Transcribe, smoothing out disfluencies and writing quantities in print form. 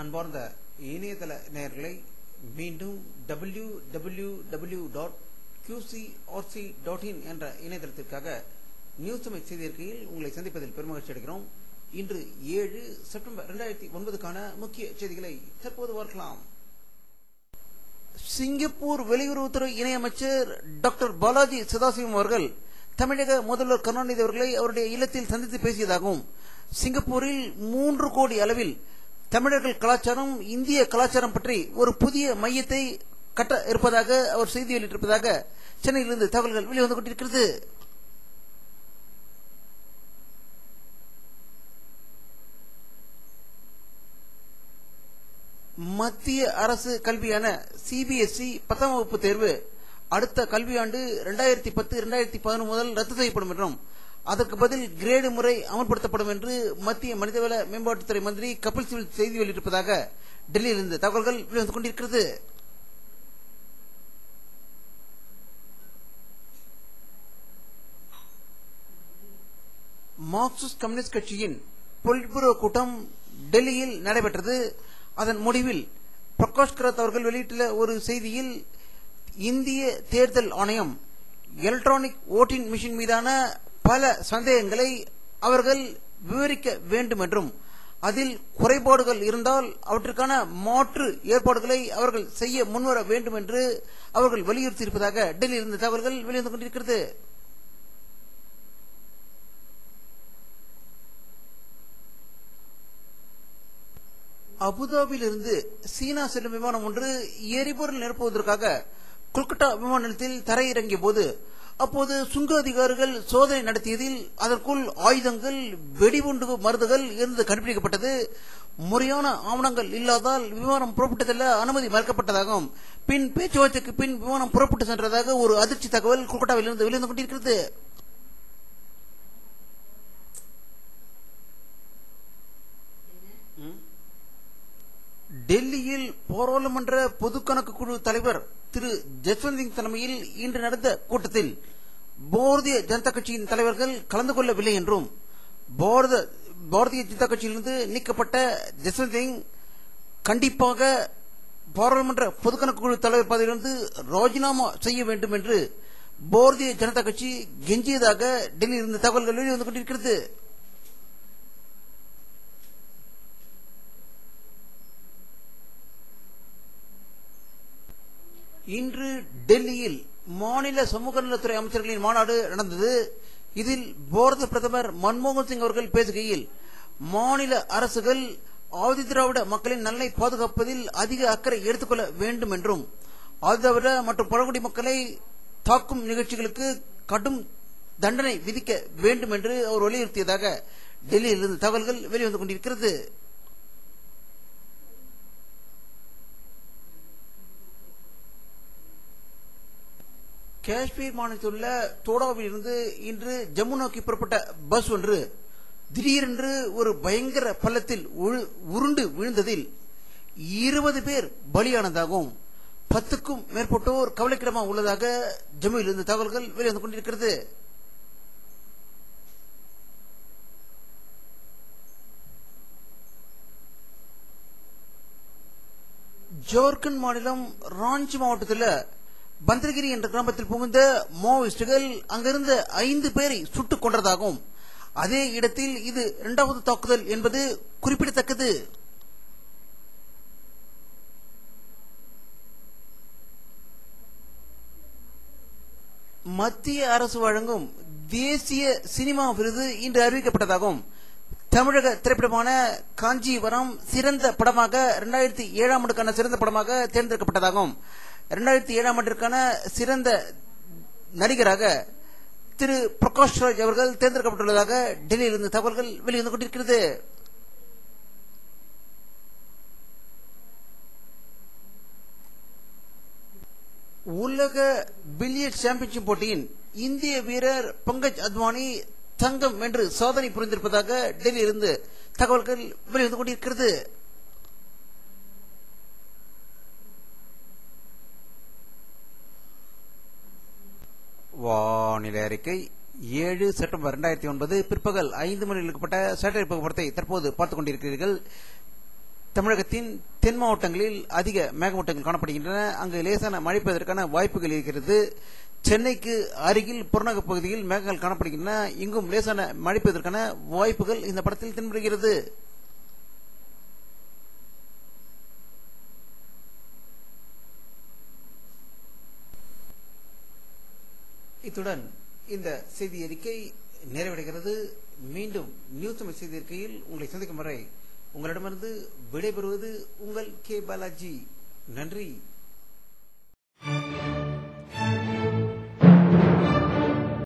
அன்பார்ந்த இணையதள நேயர்களை மீண்டும் www.qcrc.in என்ற இணையதளத்திற்காக நியூஸ் தமிழ் செய்தியிருக்கையில் உங்களை சந்திப்பதில் பெருமகிழ்ச்சி அடைகிறோம். இன்று 7 செப்டம்பர் 2009க்கான முக்கிய செய்திகளை தற்போது பார்க்கலாம். சிங்கப்பூர் வெளியுறவுத்துறை இணையமைச்சர் டாக்டர் பாலாஜி சதாசிவம் அவர்கள் தமிழக முதல்வர் கருணாநிதி அவர்களை அவருடைய இல்லத்தில் சந்தித்து பேசியதாகவும், சிங்கப்பூரில் 3 கோடி அளவில் தமிழர்கள் கலாச்சாரம், இந்திய கலாச்சாரம் பற்றி ஒரு புதிய மையத்தை கட்ட இருப்பதாக அவர் செய்தி வெளியிட்டிருப்பதாக சென்னையிலிருந்து தகவல்கள் வெளிவந்து கொண்டிருக்கிறது. மத்திய அரசு கல்வியான சிபிஎஸ்இ 10ஆம் வகுப்பு தேர்வு அடுத்த கல்வியாண்டு 2010-2011 முதல் ரத்து செய்யப்படும் என்றும், அதற்கு பதில் கிரேடு முறை அமல்படுத்தப்படும் என்று மத்திய மனிதவள மேம்பாட்டுத்துறை மந்திரி கபில் சிபில் செய்தி வெளியிட்டிருப்பதாக டெல்லியிலிருந்து தகவல்கள் வெளிவந்து கொண்டிருக்கிறது. மார்க்சிஸ்ட் கம்யூனிஸ்ட் கட்சியின் பொலிட்பூரோ கூட்டம் டெல்லியில் நடைபெற்றது. அதன் முடிவில் பிரகாஷ் கராத் அவர்கள் வெளியிட்டுள்ள ஒரு செய்தியில், இந்திய தேர்தல் ஆணையம் எலக்ட்ரானிக் ஓட்டிங் மிஷின் மீதான பல சந்தேகங்களை அவர்கள் விவரிக்க வேண்டும் என்றும், அதில் குறைபாடுகள் இருந்தால் அவற்றுக்கான மாற்று ஏற்பாடுகளை அவர்கள் செய்ய முன்வர வேண்டும் என்று அவர்கள் வலியுறுத்தியிருப்பதாக டெல்லியிலிருந்து தகவல்கள் வெளிவந்து கொண்டிருக்கிறது. அபுதாபியிலிருந்து சீனா செல்லும் விமானம் ஒன்று எரிபொருள் நிரப்புவதற்காக கொல்கத்தா விமான நிலையத்தில் தரையிறங்கிய போது, அப்போது சுங்க அதிகாரிகள் சோதனை நடத்தியதில் அதற்குள் ஆயுதங்கள், வெடிகுண்டு மருந்துகள் இருந்து கண்டுபிடிக்கப்பட்டது. முறையான ஆவணங்கள் இல்லாதால் விமானம் புறப்பட்டு செல்ல அனுமதி மறுக்கப்பட்டதாகவும், பின் பேச்சுவார்த்தைக்கு பின் விமானம் புறப்பட்டு சென்றதாக ஒரு அதிர்ச்சி தகவல் கொல்கத்தாவிலிருந்து வெளிவந்து கொண்டிருக்கிறது. டெல்லியில் பாராளுமன்ற பொதுக்கணக்கு குழு தலைவர் திரு ஜஸ்வந்த் சிங் தலைமையில் இன்று நடந்த கூட்டத்தில் பாரதிய ஜனதா கட்சியின் தலைவர்கள் கலந்து கொள்ளவில்லை என்றும், பாரதிய ஜனதா கட்சியிலிருந்து நீக்கப்பட்ட ஜஸ்வந்த் சிங் கண்டிப்பாக பாராளுமன்ற பொதுக்கணக்கு குழு தலைவர் பதவியிலிருந்து ராஜினாமா செய்ய வேண்டும் என்று பாரதிய ஜனதா கட்சி கெஞ்சியதாக டெல்லியிலிருந்து தகவல்கள் வெளிவந்து கொண்டிருக்கிறது. இன்று டெல்லியில் மாநில சமூக நலத்துறை அமைச்சர்களின் மாநாடு நடந்தது. இதில் பாரத பிரதமர் மன்மோகன் சிங் அவர்கள் பேசுகையில், மாநில அரசுகள் ஆதிதிராவிட மக்களின் நலனை பாதுகாப்பதில் அதிக அக்கறை எடுத்துக்கொள்ள வேண்டும் என்றும், ஆதிதிராவிட மற்றும் பழங்குடி மக்களை தாக்கும் நிகழ்ச்சிகளுக்கு கடும் தண்டனை விதிக்க வேண்டும் என்று அவர் வலியுறுத்தியதாக டெல்லியிலிருந்து தகவல்கள் வெளிவந்து கொண்டிருக்கிறது. காஷ்மீர் மாநிலத்தில் உள்ள தோடாவில் இருந்து இன்று ஜம்மு நோக்கி புறப்பட்ட பஸ் ஒன்று திடீரென்று ஒரு பயங்கர பள்ளத்தில் உருண்டு விழுந்ததில் 20 பேர் பலியானதாகவும் 10க்கும் மேற்பட்டோர் கவலைக்கிடமாக உள்ளதாக ஜம்முவில் இருந்து தகவல்கள் வெளிவந்து கொண்டிருக்கிறது. ஜார்க்கண்ட் மாநிலம் ராஞ்சி மாவட்டத்தில் பந்திரகிரி என்ற கிராமத்தில் புகுந்த மாவோயிஸ்டுகள் அங்கிருந்த 5 பேரை சுட்டுக் கொன்றதாகவும், அதே இடத்தில் இது 2வது தாக்குதல் என்பது குறிப்பிடத்தக்கது. மத்திய அரசு வழங்கும் தேசிய சினிமா விருது இன்று அறிவிக்கப்பட்டதாகவும், தமிழக திரைப்படமான காஞ்சிவரம் சிறந்த படமாக 2007ஆம் ஆண்டுக்கான சிறந்த படமாக தேர்ந்தெடுக்கப்பட்டதாகவும், 2007ஆம் ஆண்டிற்கான சிறந்த நடிகராக திரு பிரகாஷ் ராஜ் அவர்கள் தேர்ந்தெடுக்கப்பட்டுள்ளதாக டெல்லியிலிருந்து தகவல்கள் வெளிவந்து கொண்டிருக்கிறது. உலக பில்லியர்ட்ஸ் சாம்பியன்ஷிப் போட்டியின் இந்திய வீரர் பங்கஜ் அத்வானி தங்கம் வென்று சாதனை புரிந்திருப்பதாக டெல்லியிலிருந்து தகவல்கள் வெளிவந்து கொண்டிருக்கிறது. வானிலை அறிக்கை 7 செப்டம்பர் 2009 பிற்பகல் 5 மணிக்கு எழுப்பப்பட்ட சேட்டலைட் புகைப்படத்தை தற்போது பார்த்துக் கொண்டிருக்கிறீர்கள். தமிழகத்தின் தென் மாவட்டங்களில் அதிக மேகமூட்டங்கள் காணப்படுகின்றன. அங்கு லேசான மழை பெய்வதற்கான வாய்ப்புகள் இருக்கிறது. சென்னைக்கு அருகில் புறநகர் பகுதியில் மேகங்கள் காணப்படுகின்றன. இங்கும் லேசான மழை பெய்வதற்கான வாய்ப்புகள் இந்த படத்தில் தென்படுகிறது. இத்துடன் இந்த செய்தி அறிக்கை நிறைவடைகிறது. மீண்டும் நியூஸ் தமிழ் செய்தி அறிக்கையில் உங்களை சந்திக்கும் வரை உங்களிடமிருந்து விடைபெறுவது உங்கள் கே பாலாஜி. நன்றி.